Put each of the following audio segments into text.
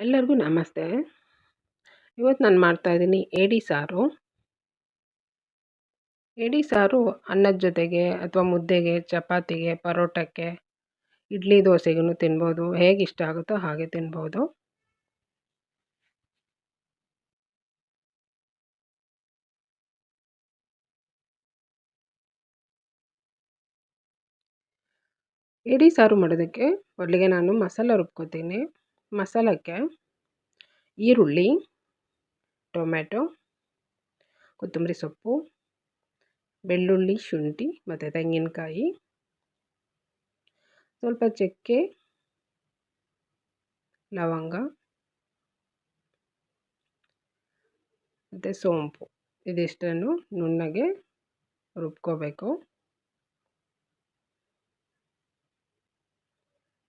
ಎಲ್ಲರಿಗೂ ನಮಸ್ತೆ. ಇವತ್ತು ನಾನು ಮಾಡ್ತಾಯಿದ್ದೀನಿ ಏಡಿ ಸಾರು. ಏಡಿ ಸಾರು ಅನ್ನದ ಜೊತೆಗೆ ಅಥವಾ ಮುದ್ದೆಗೆ, ಚಪಾತಿಗೆ, ಪರೋಟಕ್ಕೆ, ಇಡ್ಲಿ ದೋಸೆಗೂ ತಿನ್ಬೋದು. ಹೇಗೆ ಇಷ್ಟ ಆಗುತ್ತೋ ಹಾಗೆ ತಿನ್ಬೋದು. ಏಡಿ ಸಾರು ಮಾಡೋದಕ್ಕೆ ಮೊದಲಿಗೆ ನಾನು ಮಸಾಲ ರುಬ್ಕೋತೀನಿ. ಮಸಾಲಕ್ಕೆ ಈರುಳ್ಳಿ, ಟೊಮೆಟೊ, ಕೊತ್ತಂಬರಿ ಸೊಪ್ಪು, ಬೆಳ್ಳುಳ್ಳಿ, ಶುಂಠಿ ಮತ್ತು ತೆಂಗಿನಕಾಯಿ, ಸ್ವಲ್ಪ ಚಕ್ಕೆ, ಲವಂಗ ಮತ್ತು ಸೋಂಪು ಇದಿಷ್ಟನ್ನು ನುಣ್ಣಗೆ ರುಬ್ಕೋಬೇಕು.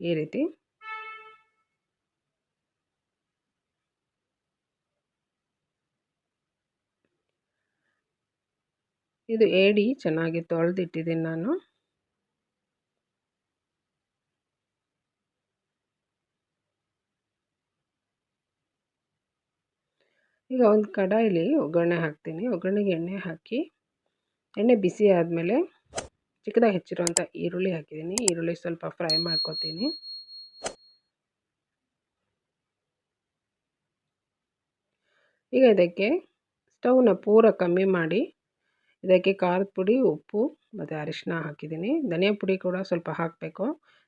ಈ ರೀತಿ ಇದು ಏಡಿ ಚೆನ್ನಾಗಿ ತೊಳೆದಿಟ್ಟಿದ್ದೀನಿ ನಾನು. ಈಗ ಒಂದು ಕಡಾಯಿಲಿ ಒಗ್ಗರಣೆ ಹಾಕ್ತೀನಿ. ಒಗ್ಗರಣೆಗೆ ಎಣ್ಣೆ ಹಾಕಿ, ಎಣ್ಣೆ ಬಿಸಿ ಆದಮೇಲೆ ಚಿಕ್ಕದಾಗಿ ಹೆಚ್ಚಿರುವಂಥ ಈರುಳ್ಳಿ ಹಾಕಿದ್ದೀನಿ. ಈರುಳ್ಳಿ ಸ್ವಲ್ಪ ಫ್ರೈ ಮಾಡ್ಕೊತೀನಿ. ಈಗ ಇದಕ್ಕೆ ಸ್ಟವ್ನ ಪೂರ ಕಮ್ಮಿ ಮಾಡಿ ಇದಕ್ಕೆ ಖಾರದ ಪುಡಿ, ಉಪ್ಪು ಮತ್ತು ಅರಿಶಿನ ಹಾಕಿದ್ದೀನಿ. ಧನಿಯಾ ಪುಡಿ ಕೂಡ ಸ್ವಲ್ಪ ಹಾಕಬೇಕು.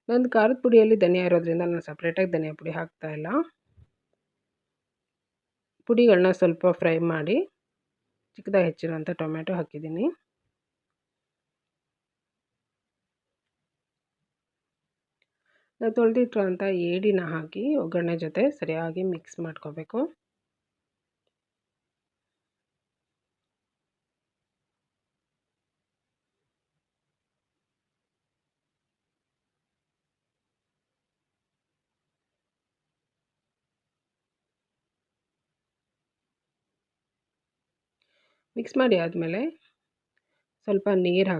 ನಂದು ಖಾರದ ಪುಡಿಯಲ್ಲಿ ಧನಿಯಾ ಇರೋದ್ರಿಂದ ನಾನು ಸಪ್ರೇಟಾಗಿ ಧನಿಯಾ ಪುಡಿ ಹಾಕ್ತಾಯಿಲ್ಲ. ಪುಡಿಗಳನ್ನ ಸ್ವಲ್ಪ ಫ್ರೈ ಮಾಡಿ ಚಿಕ್ಕದಾಗಿ ಹೆಚ್ಚಿರುವಂಥ ಟೊಮೆಟೊ ಹಾಕಿದ್ದೀನಿ. ನಾವು ತೊಳೆದಿಟ್ಟಿರೋಂಥ ಏಡಿನ ಹಾಕಿ ಒಗ್ಗರಣೆ ಜೊತೆ ಸರಿಯಾಗಿ ಮಿಕ್ಸ್ ಮಾಡ್ಕೋಬೇಕು. ಮಿಕ್ಸ್ ಮಾಡಿ ಆದಮೇಲೆ ಸ್ವಲ್ಪ ನೀರು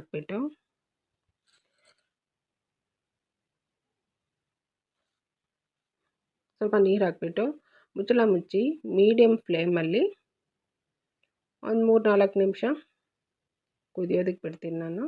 ಹಾಕ್ಬಿಟ್ಟು ಮುಚ್ಚಳ ಮುಚ್ಚಿ ಮೀಡಿಯಮ್ ಫ್ಲೇಮಲ್ಲಿ ಒಂದು 3-4 ನಿಮಿಷ ಕುದಿಯೋದಕ್ಕೆ ಬಿಡ್ತೀನಿ ನಾನು.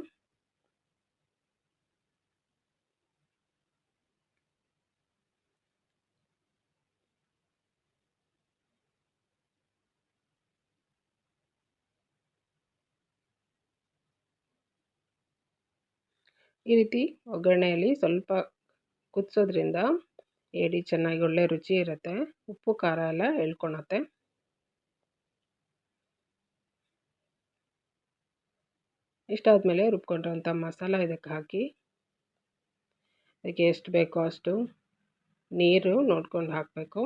ಈ ರೀತಿ ಒಗ್ಗರಣೆಯಲ್ಲಿ ಸ್ವಲ್ಪ ಕುದಿಸೋದ್ರಿಂದ ಏಡಿ ಚೆನ್ನಾಗಿ ಒಳ್ಳೆ ರುಚಿ ಇರುತ್ತೆ. ಉಪ್ಪು ಖಾರ ಎಲ್ಲ ಎಳ್ಕೊಳತ್ತೆ. ಇಷ್ಟಾದಮೇಲೆ ರುಬ್ಕೊಂಡಿರೋಂಥ ಮಸಾಲ ಇದಕ್ಕೆ ಹಾಕಿ, ಇದಕ್ಕೆ ಎಷ್ಟು ಬೇಕೋ ಅಷ್ಟು ನೀರು ನೋಡ್ಕೊಂಡು ಹಾಕಬೇಕು.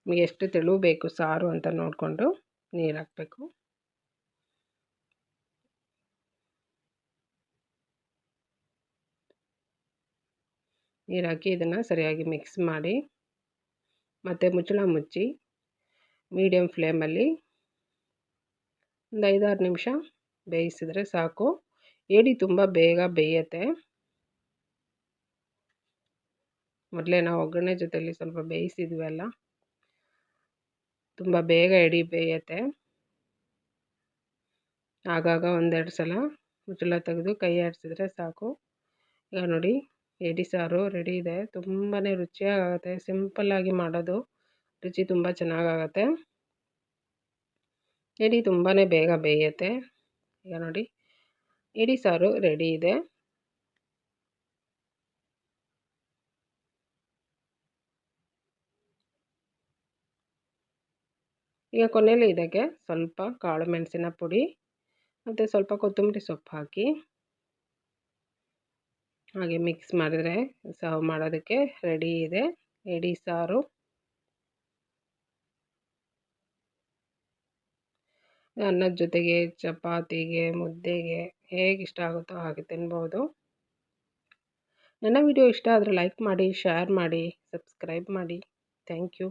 ನಿಮಗೆ ಎಷ್ಟು ತೆಳು ಬೇಕು ಸಾರು ಅಂತ ನೋಡಿಕೊಂಡು ನೀರು ಹಾಕಬೇಕು. ನೀರು ಹಾಕಿ ಇದನ್ನು ಸರಿಯಾಗಿ ಮಿಕ್ಸ್ ಮಾಡಿ ಮತ್ತು ಮುಚ್ಚಳ ಮುಚ್ಚಿ ಮೀಡಿಯಮ್ ಫ್ಲೇಮಲ್ಲಿ ಒಂದು 5-6 ನಿಮಿಷ ಬೇಯಿಸಿದ್ರೆ ಸಾಕು. ಏಡಿ ತುಂಬ ಬೇಗ ಬೇಯುತ್ತೆ. ಮೊದಲೇ ನಾವು ಒಗ್ಗರಣೆ ಜೊತೆಯಲ್ಲಿ ಸ್ವಲ್ಪ ಬೇಯಿಸಿದ್ವಲ್ಲ, ತುಂಬ ಬೇಗ ಏಡಿ ಬೇಯುತ್ತೆ. ಆಗಾಗ 1-2 ಸಲ ಮುಚ್ಚಳ ತೆಗೆದು ಕೈ ಆಡಿಸಿದ್ರೆ ಸಾಕು. ಈಗ ನೋಡಿ ಏಡಿ ಸಾರು ರೆಡಿ ಇದೆ. ತುಂಬಾ ರುಚಿಯಾಗುತ್ತೆ. ಸಿಂಪಲ್ಲಾಗಿ ಮಾಡೋದು, ರುಚಿ ತುಂಬ ಚೆನ್ನಾಗಾಗತ್ತೆ. ಏಡಿ ತುಂಬಾ ಬೇಗ ಬೇಯುತ್ತೆ. ಈಗ ನೋಡಿ ಏಡಿ ಸಾರು ರೆಡಿ ಇದೆ. ಈಗ ಕೊನೆಯಲ್ಲಿ ಇದಕ್ಕೆ ಸ್ವಲ್ಪ ಕಾಳು ಮೆಣಸಿನ ಪುಡಿ ಮತ್ತು ಸ್ವಲ್ಪ ಕೊತ್ತಂಬರಿ ಸೊಪ್ಪು ಹಾಕಿ ಹಾಗೆ ಮಿಕ್ಸ್ ಮಾಡಿದರೆ ಸರ್ವ್ ಮಾಡೋದಕ್ಕೆ ರೆಡಿ ಇದೆ ಏಡಿ ಸಾರು. ಅನ್ನದ ಜೊತೆಗೆ, ಚಪಾತಿಗೆ, ಮುದ್ದೆಗೆ ಹೇಗೆ ಇಷ್ಟ ಆಗುತ್ತೋ ಹಾಗೆ ತಿನ್ಬೋದು. ನನ್ನ ವಿಡಿಯೋ ಇಷ್ಟ ಆದರೆ ಲೈಕ್ ಮಾಡಿ, ಶೇರ್ ಮಾಡಿ, ಸಬ್ಸ್ಕ್ರೈಬ್ ಮಾಡಿ. Thank you.